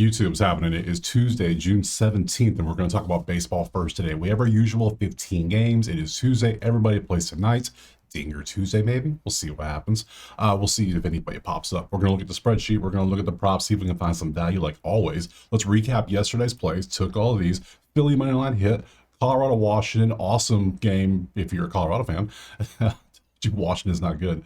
YouTube's happening. It is Tuesday, June 17th, and we're going to talk about baseball first today. We have our usual 15 games. It is Tuesday. Everybody plays tonight. Dinger Tuesday, maybe. We'll see what happens. We'll see if anybody pops up. We're going to look at the spreadsheet. We're going to look at the props, see if we can find some value like always. Let's recap yesterday's plays. Took all of these. Philly money line hit. Colorado, Washington. Awesome game if you're a Colorado fan. Washington's not good.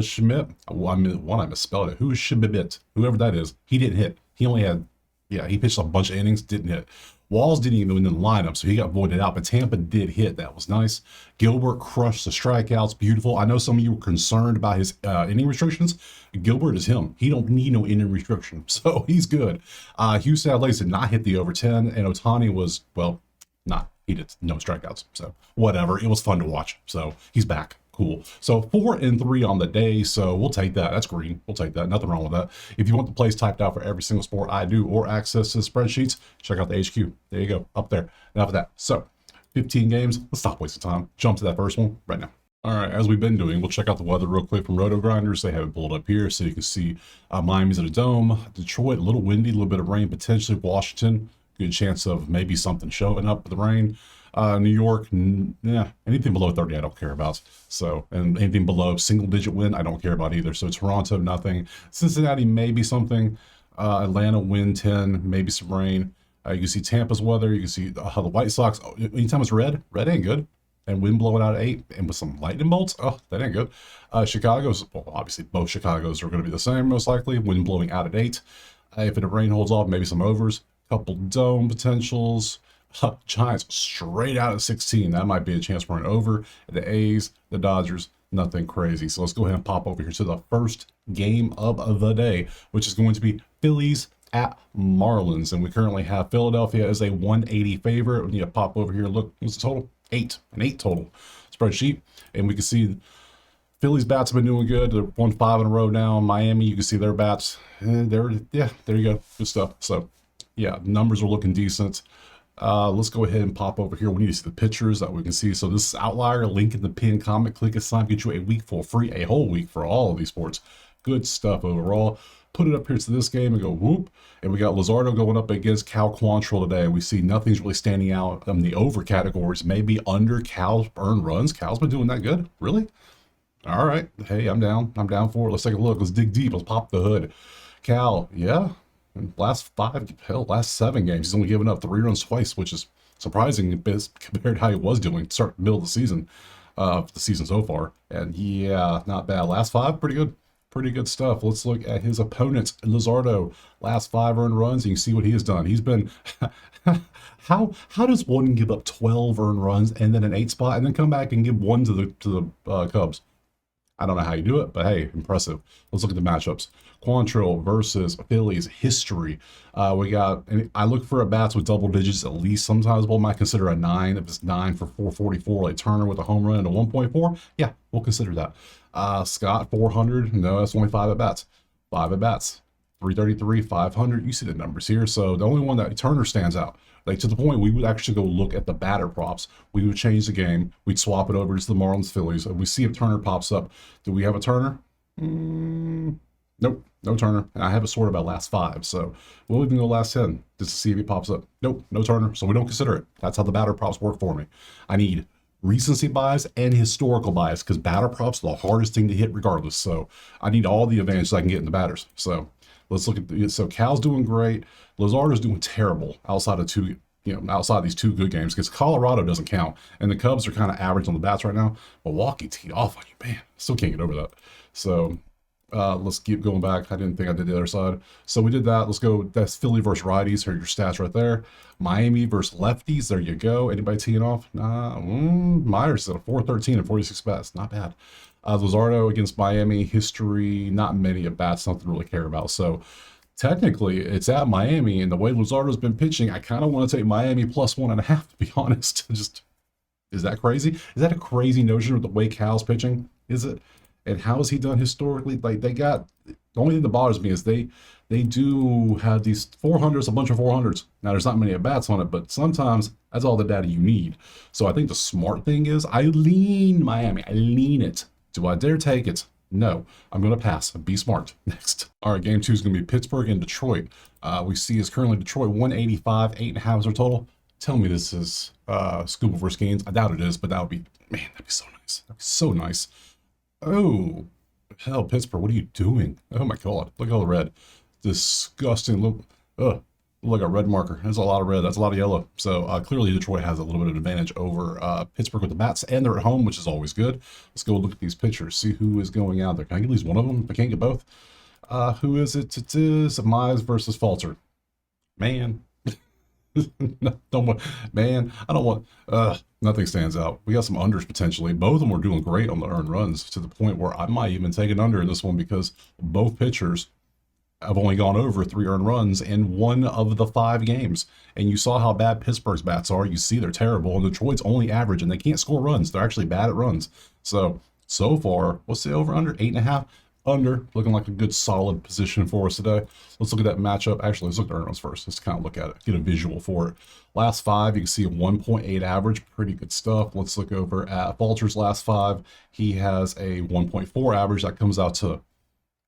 Schmidt. Well, I misspelled it. Who is Schmidt? Whoever that is. He didn't hit. He only had, he pitched a bunch of innings, didn't hit. Walls didn't even win in the lineup, so he got voided out, but Tampa did hit. That was nice. Gilbert crushed the strikeouts. Beautiful. I know some of you were concerned about his inning restrictions. Gilbert is him. He don't need no inning restriction, so he's good. Houston Athletics did not hit the over 10, and Ohtani was, he did no strikeouts, so whatever. It was fun to watch, so he's back. Cool. So 4-3 on the day. So we'll take that. That's green. We'll take that. Nothing wrong with that. If you want the plays typed out for every single sport I do or access to the spreadsheets, check out the HQ. There you go. Up there. Enough of that. So 15 games. Let's stop wasting time. Jump to that first one right now. All right, as we've been doing, we'll check out the weather real quick from Roto Grinders. They have it pulled up here so you can see Miami's at a dome. Detroit, a little windy, a little bit of rain, potentially Washington. Good chance of maybe something showing up with the rain. New York, anything below 30 I don't care about. So, and anything below single-digit win I don't care about either. So Toronto, nothing. Cincinnati, maybe something. Atlanta, wind 10, maybe some rain. You can see Tampa's weather. You can see the White Sox. Anytime it's red ain't good. And wind blowing out at 8 and with some lightning bolts, that ain't good. Chicago's, obviously both Chicago's are going to be the same most likely. Wind blowing out at 8. If the rain holds off, maybe some overs. Couple dome potentials. Giants straight out at 16. That might be a chance for an over. The A's, the Dodgers, nothing crazy. So let's go ahead and pop over here to the first game of the day, which is going to be Phillies at Marlins. And we currently have Philadelphia as a 180 favorite. We need to pop over here. Look, what's the total? 8. An 8 total spreadsheet. And we can see Phillies bats have been doing good. They're won 5 in a row now. Miami, you can see their bats. And there you go. Good stuff. So yeah, numbers are looking decent. Let's go ahead and pop over here. We need to see the pictures that we can see. So this is Outlier, link in the pinned comment. Click a sign, get you a week for free, a whole week for all of these sports. Good stuff overall. Put it up here to this game and go whoop. And we got Luzardo going up against Cal Quantrill today. We see nothing's really standing out in the over categories. Maybe under Cal's earned runs. Cal's been doing that good. Really? All right. Hey, I'm down. I'm down for it. Let's take a look. Let's dig deep. Let's pop the hood. Cal, yeah. Last 7 games, he's only given up 3 runs twice, which is surprising compared to how he was doing start middle of the season so far. And yeah, not bad. Last 5, pretty good stuff. Let's look at his opponent, Luzardo. Last 5 earned runs, and you can see what he has done. He's been how does one give up 12 earned runs and then an 8 spot and then come back and give 1 to the Cubs? I don't know how you do it, but hey, impressive. Let's look at the matchups. Quantrill versus Phillies history. I look for at bats with double digits at least. Sometimes we might consider a 9. If it's 9 for 444, like Turner with a home run and a 1.4, yeah, we'll consider that. Scott 400. No, that's only 5 at bats. 5 at bats. 333, 500. You see the numbers here. So the only one that Turner stands out. Like to the point we would actually go look at the batter props. We would change the game. We'd swap it over to the Marlins Phillies. We see if Turner pops up. Do we have a Turner? Nope, no Turner. And I have it sorted by last 5. So we'll even go last 10 just to see if he pops up. Nope, no Turner. So we don't consider it. That's how the batter props work for me. I need recency bias and historical bias because batter props are the hardest thing to hit regardless. So I need all the advantages I can get in the batters. So let's look at so Cal's doing great. Luzardo's doing terrible outside of outside these 2 good games because Colorado doesn't count. And the Cubs are kind of average on the bats right now. Milwaukee teed off on you, man. Still can't get over that. So let's keep going back. I didn't think I did the other side. So we did that. Let's go. That's Philly versus righties. Here are your stats right there. Miami versus lefties. There you go. Anybody teeing off? Nah. Myers is at a 413 and 46 bats. Not bad. Luzardo against Miami. History. Not many at bats. Nothing to really care about. So technically, it's at Miami, and the way Luzardo's been pitching, I kind of want to take Miami plus 1.5, to be honest. Just, is that crazy? Is that a crazy notion with the way Cal's pitching? Is it? And how has he done historically? Like the only thing that bothers me is they do have these 400s, a bunch of 400s. Now there's not many at bats on it, but sometimes that's all the data you need. So I think the smart thing is I lean Miami. I lean it. Do I dare take it? No, I'm going to pass. Be smart. Next. All right, game two is going to be Pittsburgh and Detroit. We see is currently Detroit 185, 8.5 is their total. Tell me this is Scuba versus Gaines. I doubt it is, but that would be, man, that'd be so nice. That'd be so nice. Oh, hell, Pittsburgh, what are you doing? Oh my God, look at all the red. Disgusting. Look, look, a red marker. That's a lot of red. That's a lot of yellow. So clearly Detroit has a little bit of advantage over Pittsburgh with the bats, and they're at home, which is always good. Let's go look at these pitchers, see who is going out there. Can I get at least one of them? I can't get both. Who is it? It is Mize versus Falter. Man. Don't want, man, I don't want, nothing stands out. We got some unders potentially. Both of them are doing great on the earned runs to the point where I might even take an under in this one because both pitchers have only gone over 3 earned runs in 1 of the 5 games. And you saw how bad Pittsburgh's bats are. You see they're terrible, and Detroit's only average, and they can't score runs. They're actually bad at runs. So far, what's the over under? 8.5. Under, looking like a good solid position for us today. Let's look at that matchup. Actually, let's look at earned runs first. Let's kind of look at it, get a visual for it. Last 5, you can see a 1.8 average, pretty good stuff. Let's look over at Falter's last 5. He has a 1.4 average. That comes out to,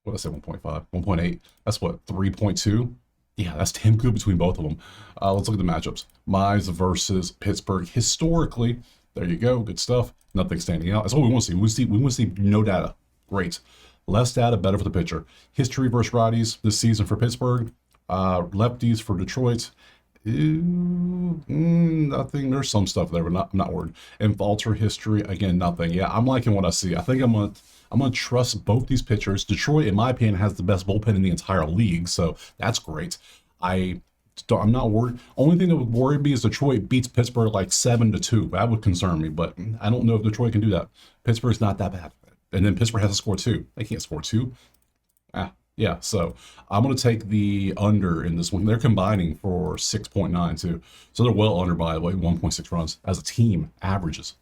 what did I say, 1.5, 1.8. That's what, 3.2? Yeah, that's damn good between both of them. Let's look at the matchups. Mize versus Pittsburgh. Historically, there you go, good stuff. Nothing standing out. That's what we want to see. We want to see no data. Great. Less data, better for the pitcher. History versus righties this season for Pittsburgh. Lefties for Detroit. Nothing. There's some stuff there, but I'm not worried. And Falter history, again, nothing. Yeah, I'm liking what I see. I think I'm gonna trust both these pitchers. Detroit, in my opinion, has the best bullpen in the entire league, so that's great. I'm not worried. Only thing that would worry me is Detroit beats Pittsburgh like 7-2. That would concern me, but I don't know if Detroit can do that. Pittsburgh's not that bad. And then Pittsburgh has to score 2. They can't score 2. Yeah, so I'm going to take the under in this one. They're combining for 6.9 too. So they're well under by the way, 1.6 runs as a team averages.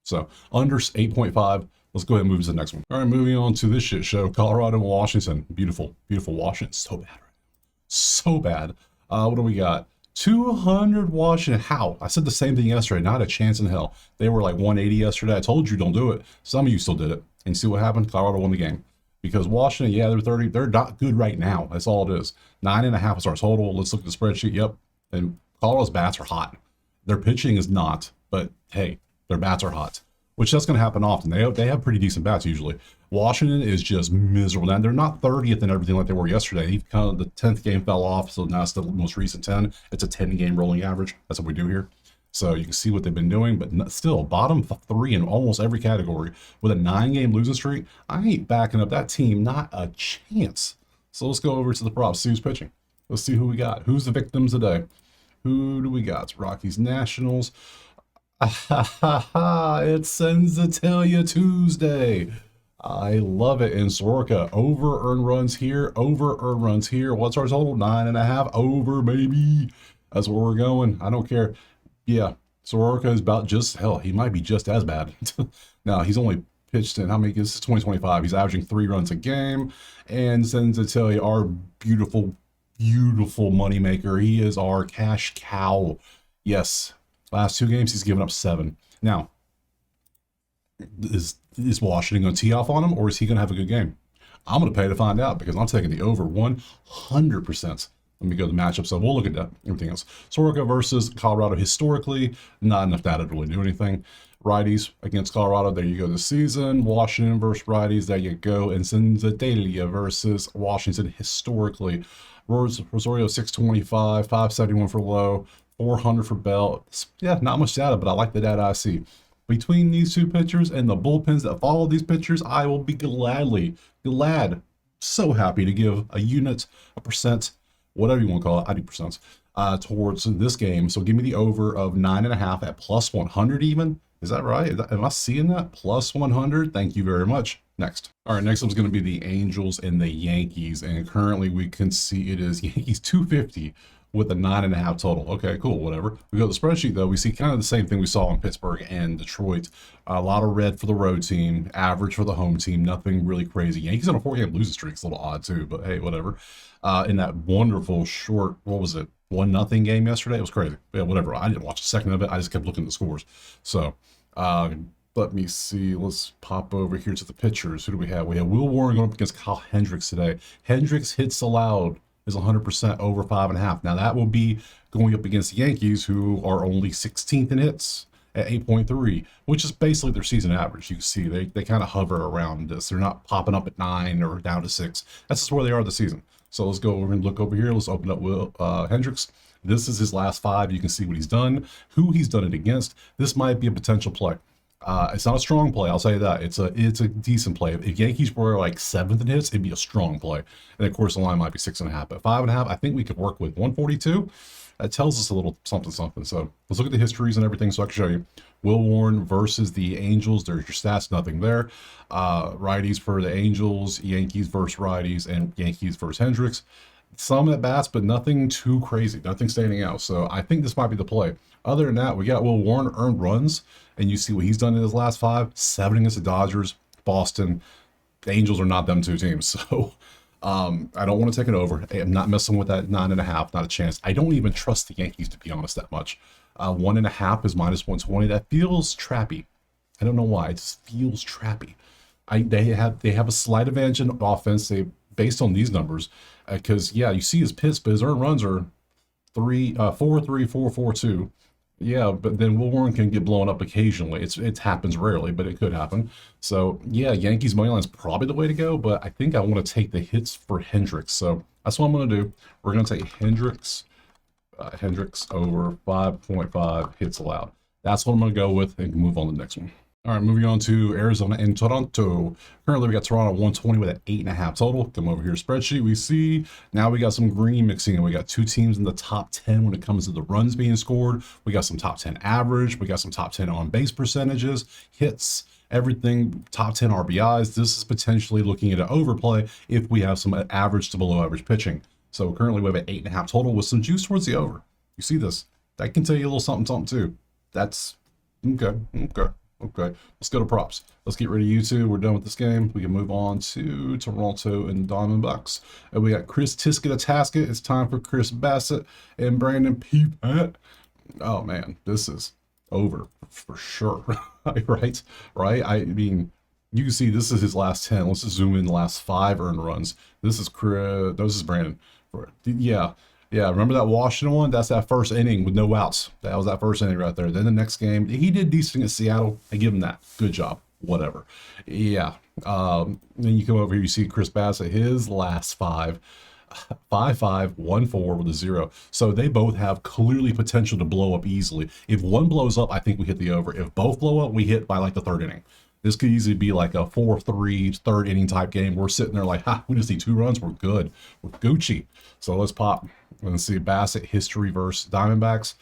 So under 8.5. Let's go ahead and move to the next one. All right, moving on to this shit show. Colorado and Washington. Beautiful, beautiful Washington. So bad right now. So bad. What do we got? 200 Washington. How? I said the same thing yesterday. Not a chance in hell. They were like 180 yesterday. I told you don't do it. Some of you still did it. And see what happened? Colorado won the game. Because Washington, yeah, they're 30. They're not good right now. That's all it is. 9.5 is our total. Let's look at the spreadsheet. Yep. And Colorado's bats are hot. Their pitching is not. But hey, their bats are hot. Which that's going to happen often. They have pretty decent bats usually. Washington is just miserable. Now, they're not 30th and everything like they were yesterday. Kind of the 10th game fell off, so now it's the most recent 10. It's a 10-game rolling average. That's what we do here. So you can see what they've been doing, but still, bottom 3 in almost every category. With a 9-game losing streak, I ain't backing up that team, not a chance. So let's go over to the props, see who's pitching. Let's see who we got. Who's the victims today? Who do we got? It's Rockies, Nationals. It's Sensatalia Tuesday. I love it. In Soroka, over earned runs here, over earned runs here. What's our total? 9.5 over, baby. That's where we're going. I don't care. Yeah, Soroka is about just, hell, he might be just as bad. Now, he's only pitched in, how many, this is 2025. He's averaging 3 runs a game. And Sensatalia, our beautiful, beautiful moneymaker. He is our cash cow. Yes. Last 2 games, he's given up 7. Now, is Washington going to tee off on him, or is he going to have a good game? I'm going to pay to find out because I'm taking the over 100%. Let me go to the matchup. So we'll look at that, everything else. Soroka versus Colorado. Historically, not enough data to really do anything. Righties against Colorado. There you go this season. Washington versus righties. There you go. And Sensatalia versus Washington. Historically, Rosario 625, 571 for low, 400 for Bell. Yeah, not much data, but I like the data I see. Between these 2 pitchers and the bullpens that follow these pitchers, I will be so happy to give a unit, a percent, whatever you want to call it, I do percents, towards this game. So give me the over of 9.5 at plus 100 even. Is that right? Am I seeing that? Plus 100? Thank you very much. Next. All right, next up is going to be the Angels and the Yankees. And currently we can see it is Yankees 250 with a 9.5 total. Okay, cool, whatever. We go to the spreadsheet though, we see kind of the same thing we saw in Pittsburgh and Detroit. A lot of red for the road team, average for the home team, nothing really crazy. Yankees on a 4-game losing streak, it's a little odd too, but hey, whatever. In that wonderful short, what was it, 1-0 game yesterday? It was crazy. Yeah, whatever. I didn't watch a second of it. I just kept looking at the scores. So Let me see. Let's pop over here to the pitchers. Who do we have? We have Will Warren going up against Kyle Hendricks today. Hendricks hits allowed is 100% over 5.5. Now that will be going up against the Yankees, who are only 16th in hits at 8.3, which is basically their season average. You can see they kind of hover around this. They're not popping up at 9 or down to 6. That's just where they are this season. So let's go. We're going to look over here. Let's open up Will Hendricks. This is his last 5. You can see what he's done, who he's done it against. This might be a potential play. It's not a strong play, I'll tell you that. It's a decent play. If Yankees were like 7th in hits, it'd be a strong play. And of course, the line might be 6.5, but 5.5, I think we could work with 142. That tells us a little something. So let's look at the histories and everything so I can show you. Will Warren versus the Angels. There's your stats, nothing there. Righties for the Angels, Yankees versus righties, and Yankees versus Hendricks. Some at bats, but nothing too crazy, nothing standing out. So I think this might be the play. Other than that, we got Will Warren earned runs, and you see what he's done in his last 5. 7 against the Dodgers, Boston. The Angels are not them two teams. So I don't want to take it over. I'm not messing with that 9.5, not a chance. I don't even trust the Yankees, to be honest, that much. 1.5 is minus 120. That feels trappy. I don't know why. It just feels trappy. They have a slight advantage in offense. Based on these numbers, because yeah, you see his pits, but his earned runs are 4.3, 4.42. Yeah, but then Will Warren can get blown up occasionally. It happens rarely, but it could happen. So yeah, Yankees money line is probably the way to go, but I think I want to take the hits for Hendricks. So that's what I'm going to do. We're going to take Hendricks over 5.5 hits allowed. That's what I'm going to go with, and move on to the next one. All right, moving on to Arizona and Toronto. Currently, we got Toronto 120 with an 8.5 total. Come over here, spreadsheet. We see now we got some green mixing, and we got 2 teams in the top 10 when it comes to the runs being scored. We got some top 10 average. We got some top 10 on base percentages, hits, everything, top 10 RBIs. This is potentially looking at an overplay if we have some average to below average pitching. So currently, we have an 8.5 total with some juice towards the over. You see this? That can tell you a little something, something too. That's okay. Okay, let's go to props. Let's get rid of YouTube. We're done with this game. We can move on to Toronto and Diamondbacks. And we got Chris Tisket a Tasket. It's time for Chris Bassett and Brandon Peepat. Oh man, this is over for sure. Right? I mean, you can see this is his last 10. Let's just zoom in the last 5 earned runs. This is Chris. This is Brandon. Yeah, remember that Washington one? That's that first inning with no outs. That was that first inning right there. Then the next game, he did decent at Seattle. I give him that. Good job. Whatever. Yeah. Then you come over here, you see Chris Bassett, his last 5. 5-5, 1-4 with a 0. So they both have clearly potential to blow up easily. If one blows up, I think we hit the over. If both blow up, we hit by like the 3rd inning. This could easily be like a 4-3 3rd inning type game. We're sitting there like, we just need 2 runs. We're good. We're Gucci. So let's pop. Let's see Bassett history versus Diamondbacks.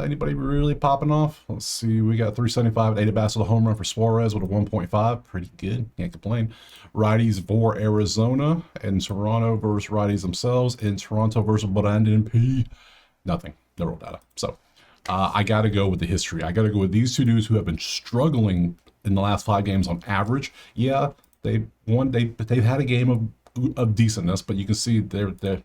Anybody really popping off? Let's see. We got 375 at Bassett with a home run for Suarez with a 1.5. Pretty good. Can't complain. Righties for Arizona and Toronto versus righties themselves. And Toronto versus Brandon P. Nothing. No real data. So I got to go with the history. I got to go with these 2 dudes who have been struggling in the last 5 games on average. Yeah, they've had a game of decentness, but you can see they're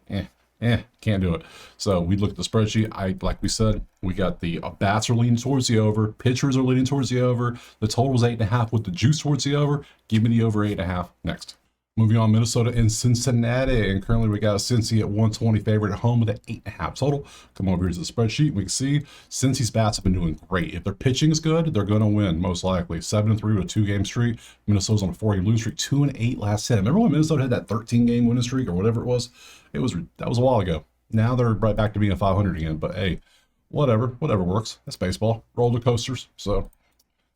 can't do it. So we look at the spreadsheet. Like we said, we got the bats are leaning towards the over, pitchers are leaning towards the over. The total was 8.5 with the juice towards the over. Give me the over 8.5 next. Moving on, Minnesota and Cincinnati, and currently we got a Cincy at 120 favorite at home with an 8.5 total. Come over here to the spreadsheet. We can see Cincy's bats have been doing great. If their pitching is good, they're going to win most likely. 7-3 with a 2-game streak. Minnesota's on a 4-game losing streak. 2-8 last 10. Remember when Minnesota had that 13-game winning streak or whatever it was? That was a while ago. Now they're right back to being a 500 again. But hey, whatever works. That's baseball. Roller coasters. So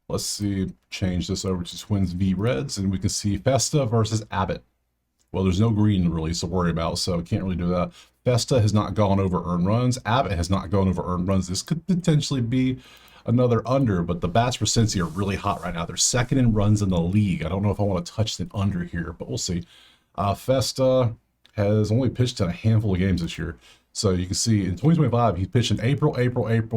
let's see, change this over to Twins v Reds, and we can see Festa versus Abbott. Well, there's no green really to worry about, so can't really do that. Festa has not gone over earned runs. Abbott has not gone over earned runs. This could potentially be another under, but the bats for Cincy are really hot right now. They're 2nd in runs in the league. I don't know if I want to touch the under here, but we'll see. Festa has only pitched in a handful of games this year. So you can see in 2025, he pitched in April,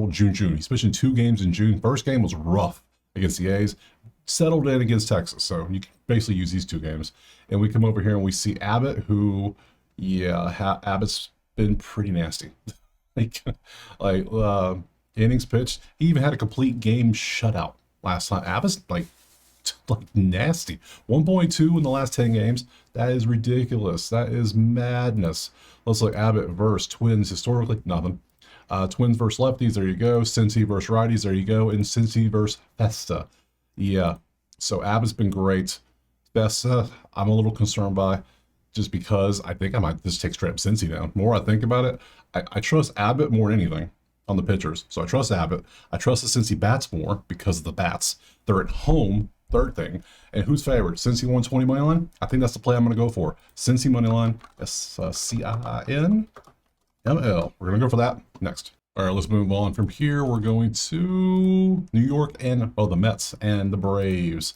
June. He's pitched in 2 games in June. First game was rough against the A's, settled in against Texas. So you can basically use these 2 games. And we come over here and we see Abbott, who, Abbott's been pretty nasty. like innings pitched. He even had a complete game shutout last time. Abbott's like nasty. 1.2 in the last 10 games. That is ridiculous. That is madness. Let's look Abbott versus Twins historically. Nothing. Twins versus lefties. There you go. Cincy versus righties. There you go. And Cincy versus Festa. Yeah. So Abbott's been great. Festa, I'm a little concerned by, just because I think I might just take straight up Cincy down. More I think about it, I trust Abbott more than anything on the pitchers. So I trust Abbott. I trust the Cincy bats more because of the bats. They're at home. Third thing. And who's favored? Cincy 120 money line? I think that's the play I'm going to go for. Cincy money line. SCINML. We're going to go for that next. All right, let's move on from here. We're going to New York and, the Mets and the Braves.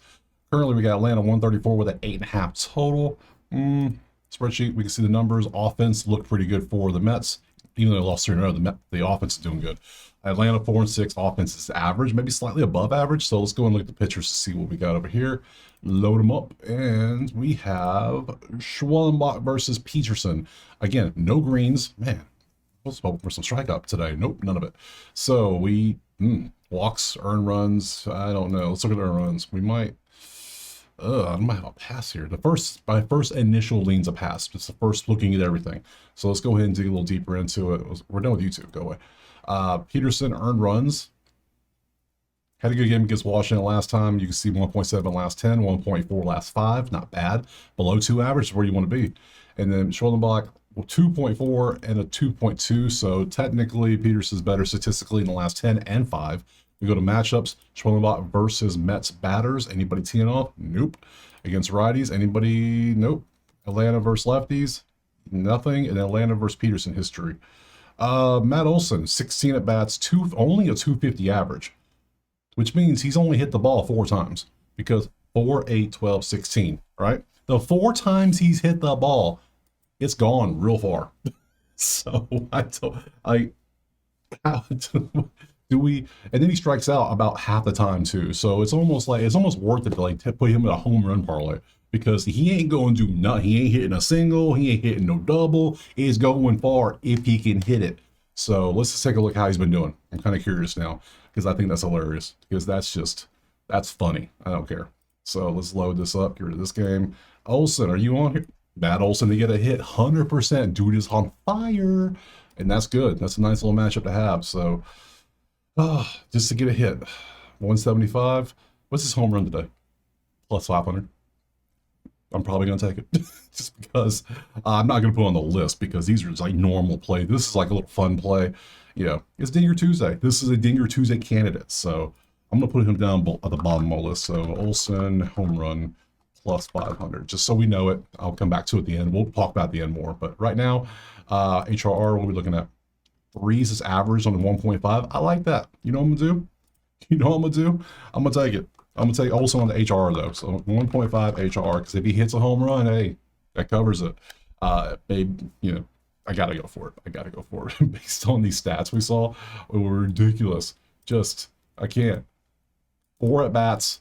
Currently, we got Atlanta 134 with an 8.5 total. Spreadsheet, we can see the numbers. Offense looked pretty good for the Mets. Even though they lost 3-0, the offense is doing good. Atlanta 4-6, offense is average, maybe slightly above average. So let's go and look at the pitchers to see what we got over here. Load them up, and we have Schwellenbach versus Peterson. Again, no greens. Man, I was hoping for some strikeout today. Nope, none of it. So we walks, earn runs. I don't know. Let's look at earn runs. We might. I might have a pass here. My first initial lean's a pass. It's the first looking at everything. So let's go ahead and dig a little deeper into it. We're done with YouTube. Go away. Peterson earned runs. Had a good game against Washington last time. You can see 1.7 last 10, 1.4 last 5. Not bad. Below 2 average is where you want to be. And then Schwellenbach, 2.4 and a 2.2. So technically, Peterson's better statistically in the last 10 and 5. We go to matchups. Schwellenbach versus Mets batters. Anybody teeing off? Nope. Against righties? Anybody? Nope. Atlanta versus lefties? Nothing. And Atlanta versus Peterson history. Matt Olson, 16 at bats, only a 250 average, which means he's only hit the ball 4 times, because 4, 8, 12, 16, right? The 4 times he's hit the ball, it's gone real far. So how do we, and then he strikes out about half the time too. So it's almost worth it to put him in a home run parlay, because he ain't going to do nothing. He ain't hitting a single. He ain't hitting no double. He's going far if he can hit it. So let's just take a look how he's been doing. I'm kind of curious now, because I think that's hilarious, because that's funny. I don't care. So let's load this up. Get rid of this game. Olsen, are you on here? Matt Olson to get a hit, 100%. Dude is on fire, and that's good. That's a nice little matchup to have. So just to get a hit, 175. What's his home run today? Plus 500. I'm probably going to take it just because I'm not going to put it on the list, because these are just like normal play. This is like a little fun play. Yeah, it's Dinger Tuesday. This is a Dinger Tuesday candidate. So I'm going to put him down at the bottom of my list. So Olsen, home run, plus 500, just so we know it. I'll come back to it at the end. We'll talk about the end more. But right now, HRR, what are we looking at? 3s is average on the 1.5. I like that. You know what I'm going to do? You know what I'm going to do? I'm going to take it. I'm going to take Olsen on the HR, though. So 1.5 HR, because if he hits a home run, hey, that covers it. Babe, I got to go for it. I got to go for it. Based on these stats we saw, they were ridiculous. I can't. 4 at-bats,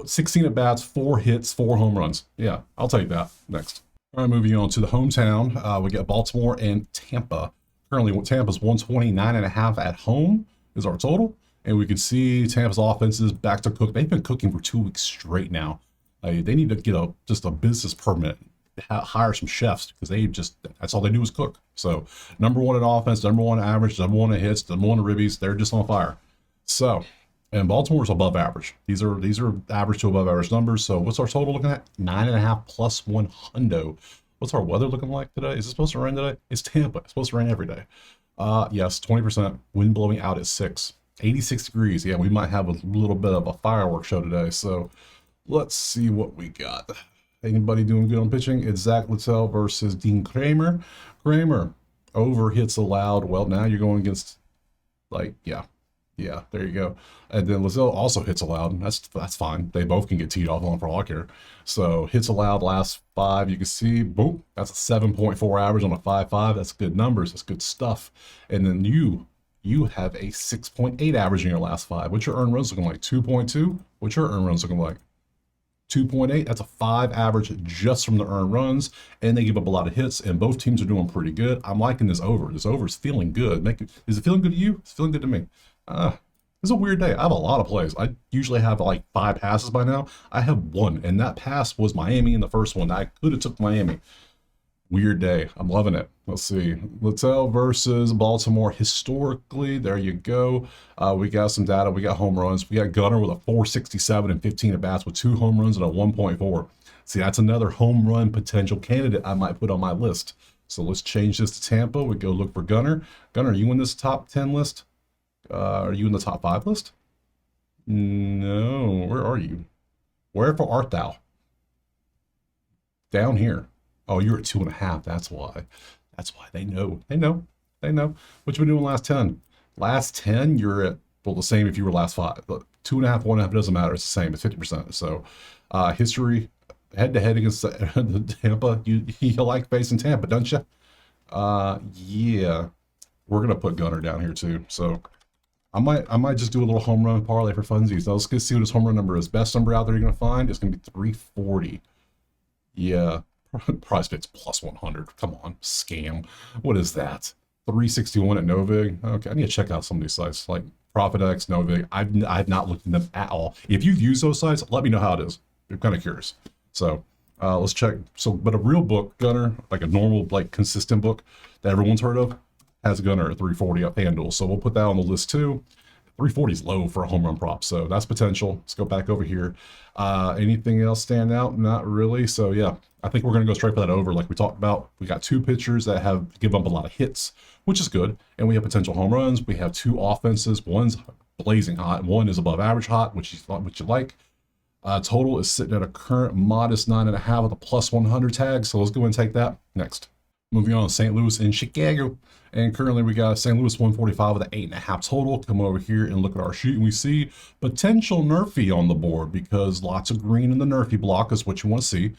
16 at-bats, 4 hits, 4 home runs. Yeah, I'll take that. Next. All right, moving on to the hometown. We got Baltimore and Tampa. Currently, Tampa's 129.5 at home is our total. And we can see Tampa's offense is back to cook. They've been cooking for 2 weeks straight now. They need to get just a business permit, hire some chefs, because that's all they do is cook. So number 1 in offense, number 1 in average, number 1 in hits, number 1 in ribbies. They're just on fire. So, and Baltimore's above average. These are average to above average numbers. So what's our total looking at? 9.5 plus 100. What's our weather looking like today? Is it supposed to rain today? It's Tampa. It's supposed to rain every day. Yes, 20%. Wind blowing out at 6. 86 degrees. Yeah, we might have a little bit of a fireworks show today. So let's see what we got. Anybody doing good on pitching? It's Zach Littell versus Dean Kramer. Kramer over hits allowed. Well, now you're going against, yeah, there you go. And then Littell also hits allowed. That's fine. They both can get teed off on for all I care. So hits allowed last 5. You can see, boom, that's a 7.4 average on a 5.5. That's good numbers. That's good stuff. And then you have a 6.8 average in your last 5. What's your earned runs looking like? 2.2? What's your earned runs looking like? 2.8. That's a 5 average just from the earned runs, and they give up a lot of hits, and both teams are doing pretty good. I'm liking this over. This over is feeling good. Is it feeling good to you? It's feeling good to me. It's a weird day. I have a lot of plays. I usually have like 5 passes by now. I have 1, and that pass was Miami in the first one. I could have took Miami. Weird day. I'm loving it. Let's see. Littell versus Baltimore. Historically, there you go. We got some data. We got home runs. We got Gunnar with a 467 and 15 at bats with 2 home runs and a 1.4. See, that's another home run potential candidate I might put on my list. So let's change this to Tampa. We go look for Gunnar. Gunnar, are you in this top 10 list? Are you in the top 5 list? No. Where are you? Wherefore art thou? Down here. Oh, you're at 2.5. That's why. That's why they know. They know. They know. What you been doing last 10? Last 10, you're at, well, the same if you were last 5. But 2.5, 1.5, it doesn't matter. It's the same. It's 50%. So history head to head against the Tampa. You like facing Tampa, don't you? Yeah. We're gonna put Gunnar down here too. So I might just do a little home run parlay for funsies. Now let's go see what his home run number is. Best number out there you're gonna find is gonna be 340. Yeah. Prize Fit's plus 100. Come on, scam. What is that? 361 at Novig. Okay, I need to check out some of these sites like ProfitX, Novig. I've not looked at them at all. If you've used those sites, let me know how it is. I'm kind of curious. So let's check. So, but a real book, Gunner, like a normal, like consistent book that everyone's heard of, has Gunner at 340 up FanDuel. So we'll put that on the list too. 340 is low for a home run prop, so that's potential. Let's go back over here. Anything else stand out? Not really. So yeah, I think we're going to go straight for that over like we talked about. We got 2 pitchers that have given up a lot of hits, which is good. And we have potential home runs. We have 2 offenses. One's blazing hot. One is above average hot, which you like. Total is sitting at a current modest 9.5 with a plus 100 tag. So let's go and take that next. Moving on to St. Louis and Chicago. And currently we got St. Louis 145 with an 8.5 total. Come over here and look at our sheet and we see potential nerfy on the board because lots of green in the nerfy block is what you want to see.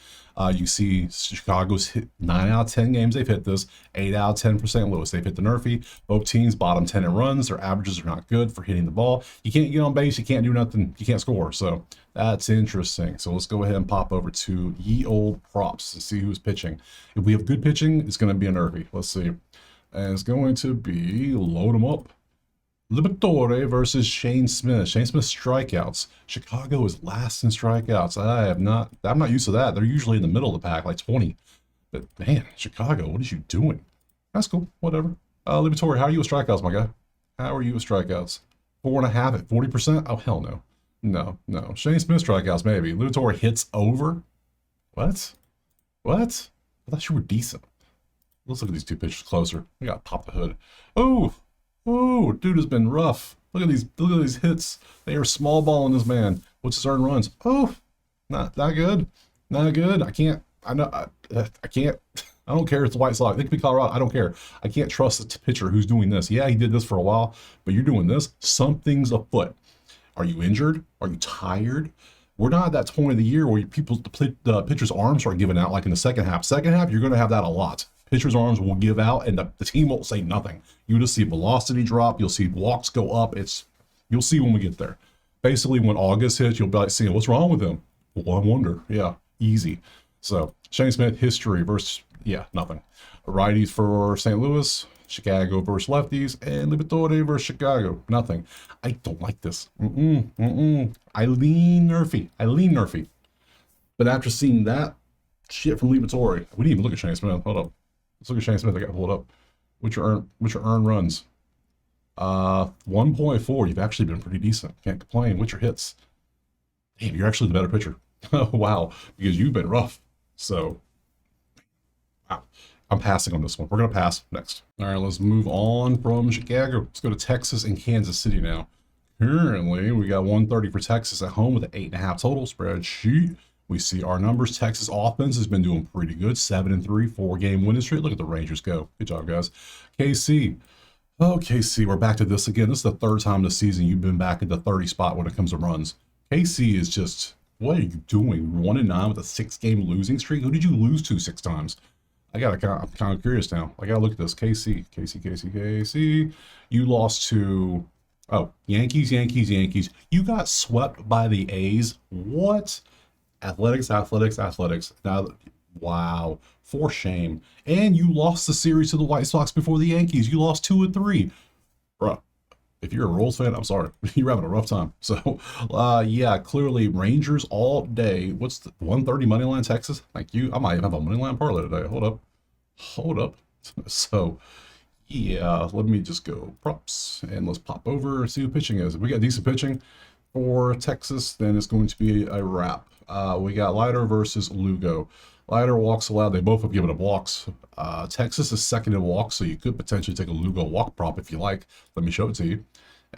You see Chicago's hit 9 out of 10 games they've hit this, 8 out of 10 for St. Louis. They've hit the nerfy. Both teams bottom 10 in runs. Their averages are not good for hitting the ball. You can't get on base. You can't do nothing. You can't score. So that's interesting. So let's go ahead and pop over to ye old props to see who's pitching. If we have good pitching, it's going to be a nerfy. Let's see. And it's going to be, load them up, Liberatore versus Shane Smith. Shane Smith strikeouts. Chicago is last in strikeouts. I'm not used to that. They're usually in the middle of the pack, like 20. But man, Chicago, what is you doing? That's cool, whatever. Liberatore, how are you with strikeouts, my guy? How are you with strikeouts? 4.5 at 40%? Oh, hell no. No. Shane Smith strikeouts, maybe. Liberatore hits over? What? I thought you were decent. Let's look at these 2 pitches closer. We got to pop the hood. Oh, dude has been rough. Look at these hits. They are small balling this man. What's his earned runs? Oh, not good. Not good. I can't. I can't. I don't care if it's the White Sox. They could be Colorado. I don't care. I can't trust the pitcher who's doing this. Yeah, he did this for a while, but you're doing this. Something's afoot. Are you injured? Are you tired? We're not at that point of the year where the pitcher's arms are giving out like in the second half. Second half, you're going to have that a lot. Pitcher's arms will give out and the team won't say nothing. You'll just see velocity drop. You'll see walks go up. You'll see when we get there. Basically, when August hits, you'll be like seeing what's wrong with him. Well, I wonder. Yeah, easy. So Shane Smith, history versus, yeah, nothing. Righties for St. Louis, Chicago versus lefties, and Liberatore versus Chicago. Nothing. I don't like this. I lean nerfy. But after seeing that shit from Liberatore, we didn't even look at Shane Smith. Hold up. Let's look at Shane Smith. I got to pull it up. What's your earned runs? 1.4. You've actually been pretty decent. Can't complain. What's your hits? Damn, you're actually the better pitcher. Oh, wow. Because you've been rough. So, wow. I'm passing on this one. We're going to pass next. All right, let's move on from Chicago. Let's go to Texas and Kansas City now. Currently, we got 130 for Texas at home with an 8.5 total spreadsheet. We see our numbers. Texas offense has been doing pretty good. 7-3, 4-game winning streak. Look at the Rangers go. Good job, guys. KC. Oh, KC, we're back to this again. This is the 3rd time this season you've been back at the 30 spot when it comes to runs. KC is just, what are you doing? 1-9 with a 6-game losing streak. Who did you lose to 6 times? I'm kind of curious now. I got to look at this. KC. You lost to, Yankees. You got swept by the A's. What? Athletics. Now, wow, for shame. And you lost the series to the White Sox before the Yankees. You lost 2-3. Bruh, If you're a Royals fan, I'm sorry. You're having a rough time. So, yeah, clearly Rangers all day. What's the 130 money line Texas? Thank you. I might even have a money line parlay today. Hold up. Hold up. So, yeah, let me just go props and let's pop over and see who pitching is. If we got decent pitching for Texas, then it's going to be a wrap. We got Leiter versus Lugo. Leiter walks allowed. They both have given up walks. Texas is second in walks, so you could potentially take a Lugo walk prop if you like. Let me show it to you.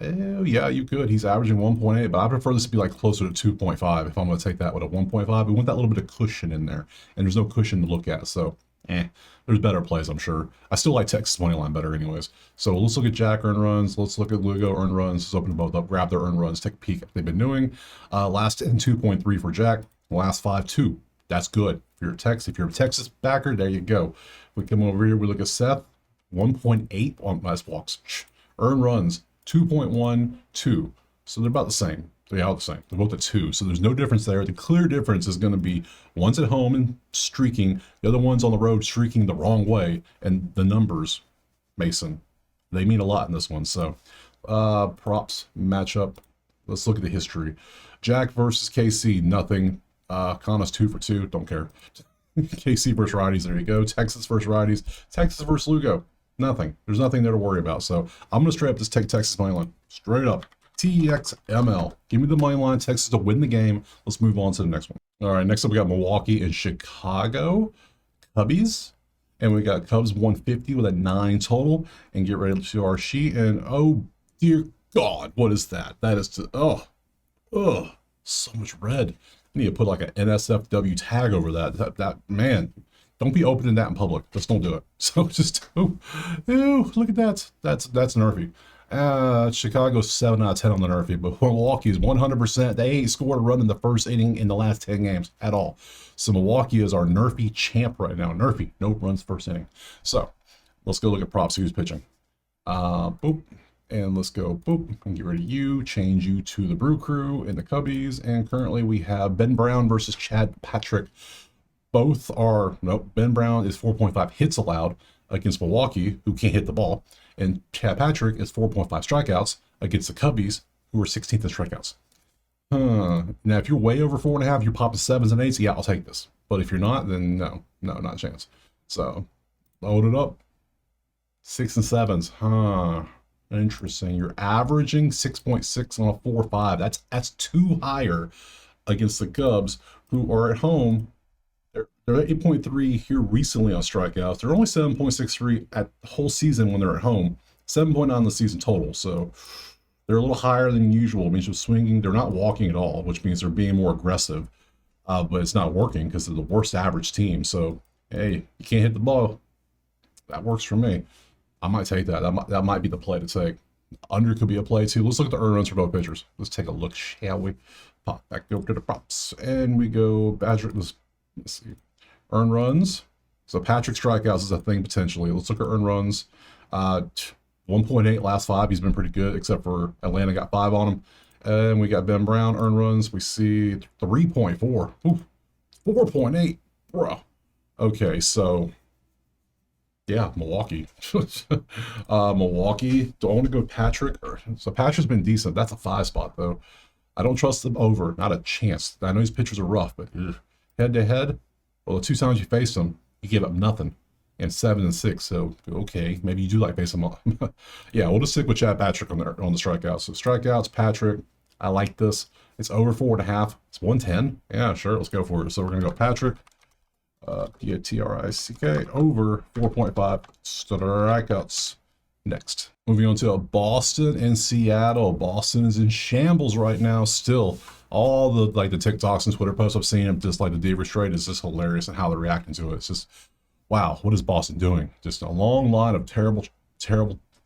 Oh, yeah, you could. He's averaging 1.8, but I prefer this to be like closer to 2.5 if I'm going to take that with a 1.5. We want that little bit of cushion in there, and there's no cushion to look at, so there's better plays, I'm sure. I still like Texas money line better anyways. So let's look at Jack earned runs. Let's look at Lugo earned runs. Let's open them both up, grab their earned runs, take a peek at what they've been doing. Last 10, 2.3 for Jack. Last 5, 2. That's good. If you're a Texas backer, there you go. We come over here, we look at Seth, 1.8 on last walks. Earned runs, 2.1, 2. So they're about the same. They're all the same. They're both at 2. So there's no difference there. The clear difference is going to be one's at home and streaking, the other one's on the road streaking the wrong way. And the numbers, Mason, they mean a lot in this one. So props, matchup. Let's look at the history. Jack versus KC, nothing. Connors 2 for 2, don't care. KC versus righties, there you go. Texas versus righties. Texas versus Lugo, nothing. There's nothing there to worry about. So I'm going to straight up just take Texas money line. Straight up. TXML. Give me the money line, Texas to win the game. Let's move on to the next one. All right, next up we got Milwaukee and Chicago. Cubbies. And we got Cubs 150 with a 9 total. And get ready to our sheet. And oh, dear God, what is that? That is just, oh, so much red. I need to put like an NSFW tag over that. Man, don't be opening that in public. Just don't do it. So just, ooh, look at that. That's nerfy. Chicago's 7 out of 10 on the nerfy, but Milwaukee's 100%. They ain't scored a run in the first inning in the last 10 games at all. So Milwaukee is our nerfy champ right now. Nerfy, no runs first inning. So let's go look at props. Who's pitching? Boop. And let's go, boop, and get rid of you, change you to the Brew Crew and the Cubbies. And currently we have Ben Brown versus Chad Patrick. Both are, nope, Ben Brown is 4.5 hits allowed against Milwaukee, who can't hit the ball. And Chad Patrick is 4.5 strikeouts against the Cubbies, who are 16th in strikeouts. Now, if you're way over 4.5, you're popping 7s and 8s, yeah, I'll take this. But if you're not, then no, not a chance. So, load it up. 6 and 7s, Interesting. You're averaging 6.6 on a 4.5. That's too higher against the Cubs, who are at home. They're at 8.3 here recently on strikeouts. They're only 7.63 at the whole season when they're at home. 7.9 the season total. So they're a little higher than usual. It means they're swinging. They're not walking at all, which means they're being more aggressive. But it's not working because they're the worst average team. So, hey, you can't hit the ball. That works for me. I might take that. That might be the play to take. Under could be a play too. Let's look at the earned runs for both pitchers. Let's take a look, shall we? Pop back over to the props. And we go Badger. Let's see. Earned runs. So Patrick strikeouts is a thing potentially. Let's look at earned runs. 1.8 last 5. He's been pretty good, except for Atlanta got 5 on him. And we got Ben Brown earned runs. We see 3.4. Ooh, 4.8. Bro. Okay, so yeah, Milwaukee. Milwaukee. Do I want to go Patrick? So Patrick's been decent. That's a 5 spot, though. I don't trust them over. Not a chance. I know his pitchers are rough, but head to head, well, the 2 times you faced him, he gave up nothing. And 7 and 6. So, okay, maybe you do like facing him. Yeah, we'll just stick with Chad Patrick on the strikeouts. So strikeouts, Patrick. I like this. It's over 4.5. It's 110. Yeah, sure. Let's go for it. So we're going to go Patrick. Patrick over 4.5 strikeouts. Next, moving on to Boston and Seattle. Boston is in shambles right now. Still, all the the TikToks and Twitter posts I've seen, just like the Devers trade, is just hilarious and how they're reacting to it. It's just wow. What is Boston doing? Just a long line of terrible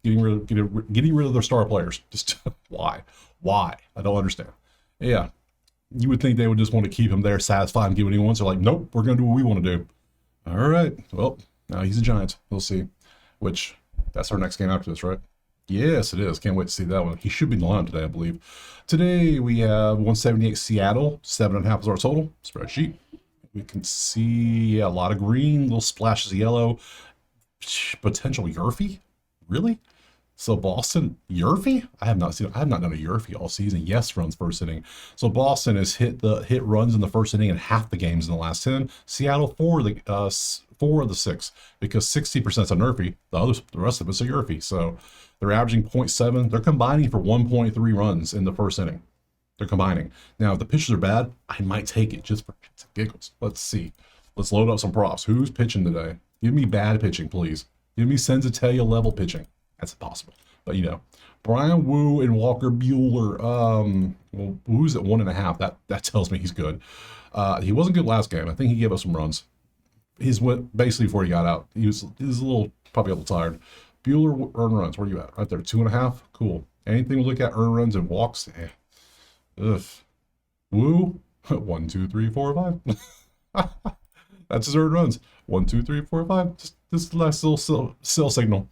getting rid of their star players. Just why? I don't understand. Yeah. You would think they would just want to keep him there, satisfy him, get what he wants. They're like, nope, we're going to do what we want to do. All right. Well, now he's a Giant. We'll see. Which, that's our next game after this, right? Yes, it is. Can't wait to see that one. He should be in the line today, I believe. Today, we have 178 Seattle. 7.5 is our total. Spreadsheet. We can see a lot of green, little splashes of yellow. Potential Yurfie? Really? So Boston, Yurfie? I have not done a Yurfie all season. Yes, runs first inning. So Boston has hit runs in the first inning in half the games in the last 10. Seattle four of the six, because 60% is a Nerfy. The rest of it's a Yurfie. So they're averaging 0.7. They're combining for 1.3 runs in the first inning. They're combining. Now, if the pitchers are bad, I might take it just for giggles. Let's see. Let's load up some props. Who's pitching today? Give me bad pitching, please. Give me Senzatellia level pitching. That's impossible. But Brian Wu and Walker Buehler. Well, Wu's at 1.5. That tells me he's good. He wasn't good last game. I think he gave us some runs. He's basically before he got out. He was probably a little tired. Buehler earned runs. Where are you at? Right there, 2.5. Cool. Anything we look at earned runs and walks. Ugh. Wu, 1, 2, 3, 4, 5. That's his earned runs. 1, 2, 3, 4, 5. Just this last little sell signal.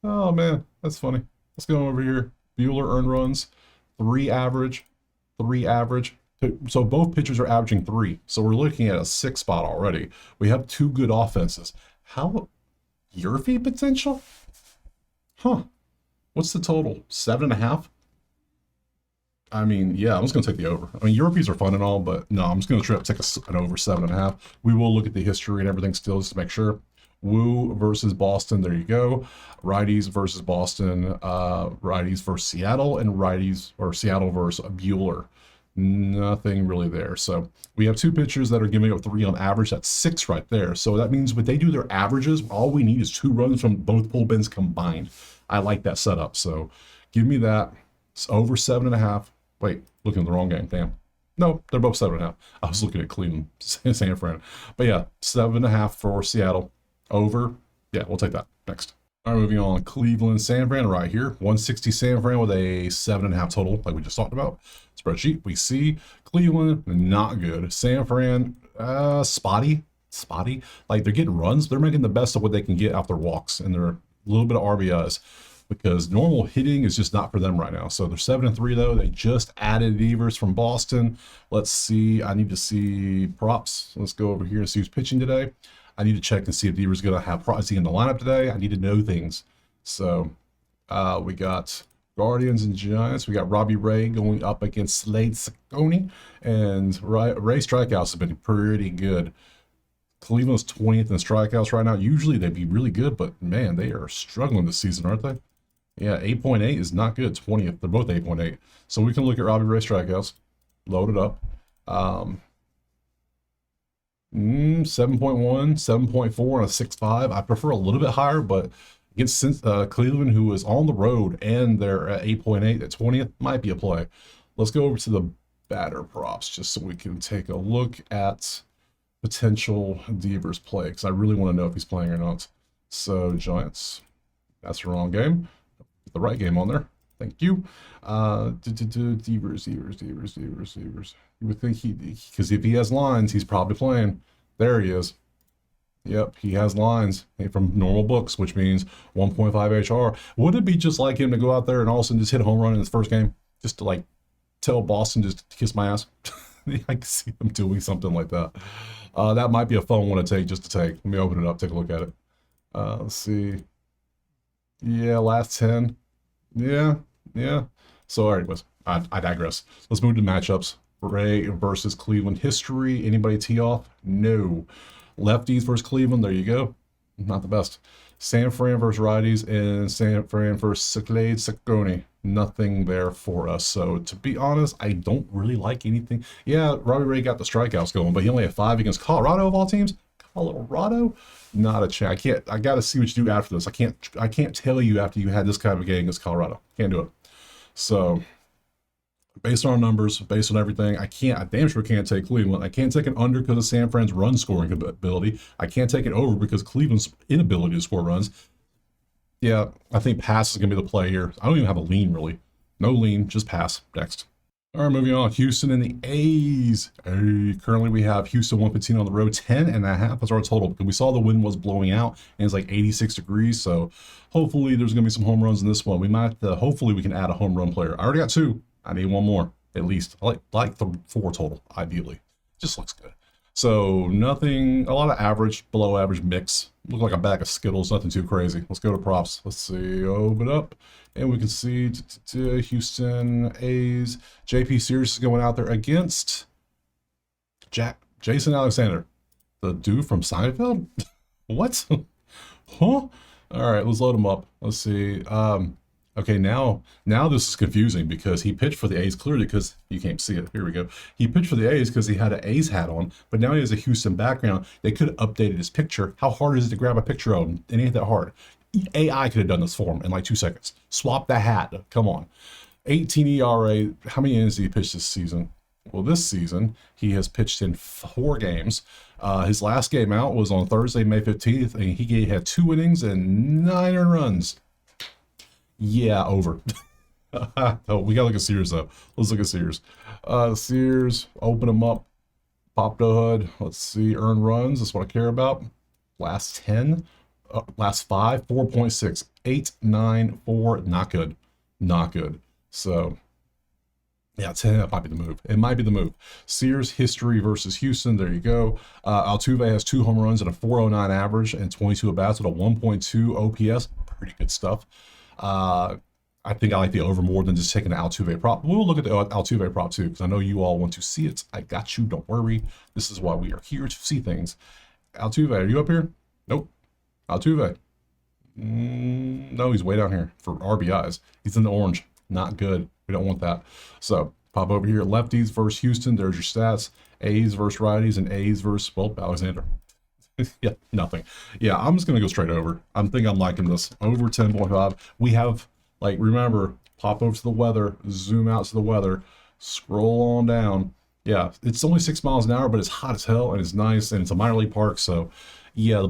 Oh man, that's funny. Let's go over here. Buehler earned runs, 3 average, 3 average. So both pitchers are averaging 3. So we're looking at a 6 spot already. We have 2 good offenses. How Yurfie potential? Huh? What's the total? 7.5. I mean, yeah, I'm just gonna take the over. I mean, Yurfies are fun and all, but no, I'm just gonna take an over 7.5. We will look at the history and everything still just to make sure. Wu versus Boston, there you go. Righties versus Boston, righties versus Seattle, and Seattle versus Buehler. Nothing really there. So we have 2 pitchers that are giving up 3 on average. That's 6 right there. So that means when they do their averages, all we need is 2 runs from both bullpens combined. I like that setup. So give me that. It's over 7.5. Wait, looking at the wrong game. Damn. No, they're both 7.5. I was looking at Cleveland, San Fran. But yeah, 7.5 for Seattle. Over. Yeah, we'll take that. Next. All right, moving on. Cleveland, San Fran right here. 160 San Fran with a 7.5 total, like we just talked about. Spreadsheet, we see Cleveland, not good. San Fran, spotty. Like they're getting runs. They're making the best of what they can get off their walks and their little bit of RBIs, because normal hitting is just not for them right now. So they're 7-3 though. They just added Evers from Boston. Let's see. I need to see props. Let's go over here and see who's pitching today. I need to check and see if Devers is going to have props in the lineup today. I need to know things. So we got Guardians and Giants. We got Robbie Ray going up against Slade Ciccone. And Ray strikeouts have been pretty good. Cleveland's 20th in strikeouts right now. Usually they'd be really good, but man, they are struggling this season, aren't they? Yeah, 8.8 is not good. 20th. They're both 8.8. So we can look at Robbie Ray strikeouts. Load it up. 7.1, 7.4, and a 6.5. I prefer a little bit higher, but against Cleveland, who is on the road and they're at 8.8 at 20th, might be a play. Let's go over to the batter props just so we can take a look at potential Devers play, because I really want to know if he's playing or not. So Giants, that's the wrong game. Put the right game on there. Thank you. Devers. You would think because if he has lines, he's probably playing. There he is. Yep, he has lines from normal books, which means 1.5 HR. Would it be just like him to go out there and all of a sudden just hit a home run in his first game? Just to like tell Boston just to kiss my ass? I can see them doing something like that. That might be a fun one to take just to take. Let me open it up, take a look at it. Let's see. Yeah, last 10. Yeah. So anyways, I digress. Let's move to matchups. Ray versus Cleveland history. Anybody tee off? No. Lefties versus Cleveland. There you go. Not the best. San Fran versus righties, and San Fran versus Slade Ciccone. Nothing there for us. So to be honest, I don't really like anything. Yeah, Robbie Ray got the strikeouts going, but he only had 5 against Colorado of all teams. Colorado, not a chance. I got to see what you do after this. I can't tell you after you had this kind of game against Colorado. Can't do it. So based on our numbers, based on everything, I damn sure can't take Cleveland. I can't take an under because of San Fran's run scoring ability. I can't take it over because Cleveland's inability to score runs. Yeah, I think pass is going to be the play here. I don't even have a lean, really. No lean, just pass. Next. All right, moving on. Houston and the A's. Currently, we have Houston 115 on the road, 10.5. That's our total, because we saw the wind was blowing out, and it's like 86 degrees. So hopefully there's going to be some home runs in this one. We might, hopefully we can add a home run player. I already got 2. I need 1 more, at least. I like the 4 total, ideally. Just looks good. So nothing, a lot of average, below average mix. Look like a bag of Skittles, nothing too crazy. Let's go to props. Let's see, open up, and we can see Houston A's. JP Series is going out there against Jason Alexander, the dude from Seinfeld. What? Huh? All right, let's load him up. Let's see. Okay, now this is confusing because he pitched for the A's clearly because you can't see it. Here we go. He pitched for the A's because he had an A's hat on, but now he has a Houston background. They could have updated his picture. How hard is it to grab a picture of him? It ain't that hard. AI could have done this for him in like 2 seconds. Swap the hat. Come on. 18 ERA. How many innings did he pitch this season? Well, this season, he has pitched in 4 games. His last game out was on Thursday, May 15th, and he had 2 innings and 9 earned runs. Yeah, over. Oh, we gotta look at Sears, though. Let's look at Sears. Sears, open them up. Pop the hood. Let's see, earned runs. That's what I care about. Last 10. Last 5, 4.6. 8, 9, 4. Not good. Not good. So... yeah, 10, that might be the move. It might be the move. Sears history versus Houston. There you go. Altuve has 2 home runs and a 409 average and 22 at-bats with a 1.2 OPS. Pretty good stuff. I think I like the over more than just taking the Altuve prop. We'll look at the Altuve prop too, because I know you all want to see it. I got you. Don't worry. This is why we are here to see things. Altuve, are you up here? Nope. Altuve. No, he's way down here for RBIs. He's in the orange. Not good. We don't want that. So pop over here. Lefties versus Houston. There's your stats. A's versus righties and A's versus, well, Alexander. Yeah, nothing. Yeah, I'm just going to go straight over. I'm liking this. Over 10.5. We have, like, remember, pop over to the weather, zoom out to the weather, scroll on down. Yeah, it's only 6 miles an hour, but it's hot as hell, and it's nice, and it's a minor league park, so, yeah,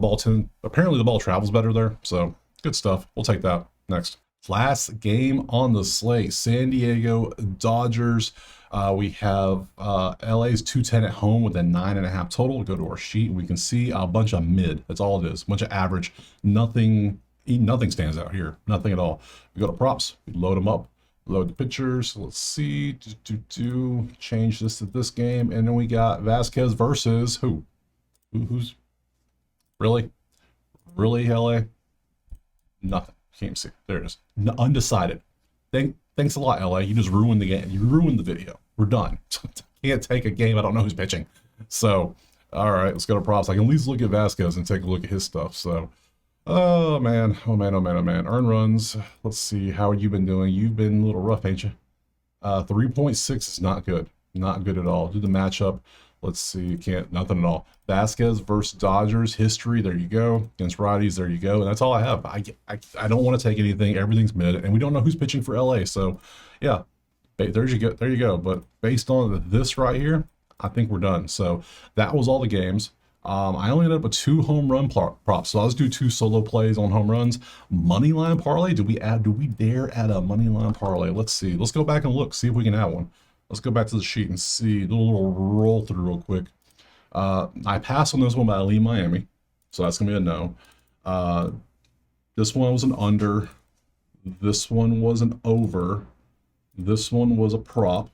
apparently the ball travels better there, so, good stuff. We'll take that. Next. Last game on the slate, San Diego Dodgers. We have LA's 210 at home with a 9.5 total. Go to our sheet. We can see a bunch of mid. That's all it is. A bunch of average. Nothing stands out here. Nothing at all. We go to props. We load them up. Load the pictures. Let's see. Change this to this game. And then we got Vasquez versus who? Who's? Really? Really, LA? Nothing. Can't see. There it is. Undecided. Thanks a lot, LA. You just ruined the game. You ruined the video. We're done. Can't take a game. I don't know who's pitching. So, all right, let's go to props. I can at least look at Vasquez and take a look at his stuff. So, oh man. Earn runs. Let's see. How have you been doing? You've been a little rough, ain't you? 3.6 is not good. Not good at all. Do the matchup. Let's see. Nothing at all. Vasquez versus Dodgers history. There you go. Against righties. There you go. And that's all I have. I don't want to take anything. Everything's mid, and we don't know who's pitching for LA. So, yeah. There you go. There you go. But based on this right here, I think we're done. So that was all the games. I only ended up with 2 home run props. So let's do 2 solo plays on home runs. Money line parlay. Do we dare add a money line parlay? Let's see. Let's go back and look. See if we can add one. Let's go back to the sheet and see. Do a little roll through real quick. I passed on this one by Lee Miami, so that's gonna be a no. This one was an under. This one was an over. This one was a prop.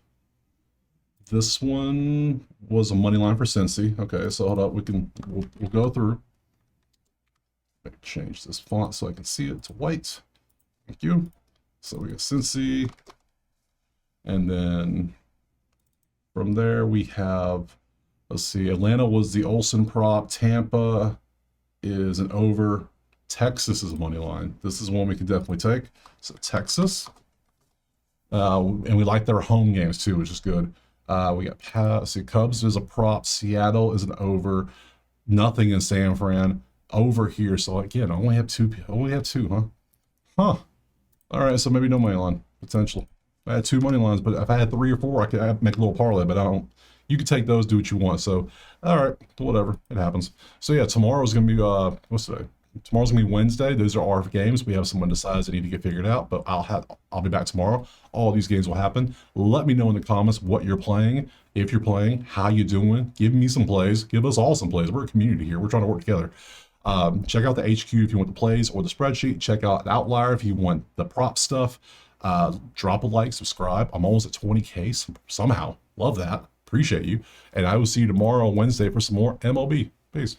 This one was a money line for Cincy. Okay, so hold up. We'll go through. Change this font so I can see it to white. Thank you. So we got Cincy, and then from there we have. Let's see, Atlanta was the Olsen prop. Tampa is an over. Texas is a money line. This is one we can definitely take. So Texas. And we like their home games too, which is good. We got Cubs is a prop. Seattle is an over. Nothing in San Fran. Over here. So again, I only have two, huh? Huh. All right, so maybe no money line potential. I had 2 money lines, but if I had 3 or 4, I'd make a little parlay, but I don't. You can take those, do what you want. So, all right, whatever, it happens. So yeah, tomorrow's gonna be what's today? Tomorrow's gonna be Wednesday. Those are our games. We have some undecideds that need to get figured out, but I'll be back tomorrow. All these games will happen. Let me know in the comments what you're playing, if you're playing, how you doing. Give me some plays. Give us all some plays. We're a community here. We're trying to work together. Check out the HQ if you want the plays or the spreadsheet. Check out Outlier if you want the prop stuff. Drop a like, subscribe. I'm almost at 20K somehow. Love that. Appreciate you. And I will see you tomorrow on Wednesday for some more MLB. Peace.